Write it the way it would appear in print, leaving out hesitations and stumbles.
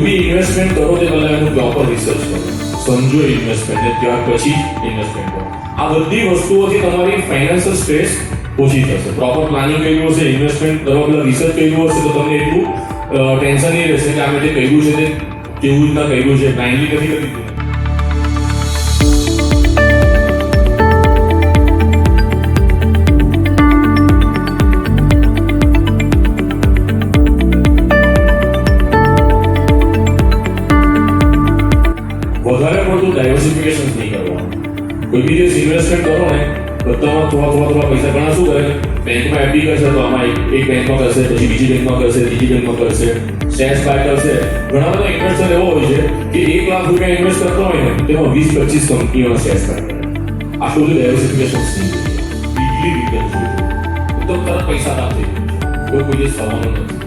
બી investment કરો તે પહેલા એનું પ્રોપર રિસર્ચ કરો, સમજો ઇન્વેસ્ટમેન્ટ ને ત્યાર પછી ઇન્વેસ્ટમેન્ટ કરો. આ બધી વસ્તુઓથી તમારી ફાઇનાન્શિયલ સ્ટ્રેસ ઓછી થશે. પ્રોપર પ્લાનિંગ કર્યું હશે, ઇન્વેસ્ટમેન્ટ કરવા પહેલા રિસર્ચ કર્યું હશે, તો તમને એટલું ટેન્શન નહીં રહેશે કે આપણે જે કર્યું છે તે કેવું રીતના કર્યું છે, બ્લાઇન્ડલી નથી કરી દીધું. વધારે પડતું ડાયવર્સિફિકેશન નહીં કરવાનું. કોઈ બી જે ઇન્વેસ્ટમેન્ટ કરો ને બધામાં થોડા પૈસા ઘણા શું કરે, બેંકમાં એફડી કરશે તો આમાં એક બેંકમાં કરશે, પછી બીજી બેંકમાં કરશે, ત્રીજી બેંકમાં કરશે, શેર્સ બાય કરશે. ઘણા બધા ઇન્વેસ્ટર એવો હોય છે કે 1 લાખ રૂપિયા ઇન્વેસ્ટ કરતો હોય ને તેમાં 20-25 કંપનીઓના શેર્સ બાય કરે. આટલું બધું ડાયવર્સિફિકેશન નહીં. વીકલી રિટર્ન એકદમ તરત પૈસા લાભ થઈ જાય, કોઈ દિવસ થવાનું નથી.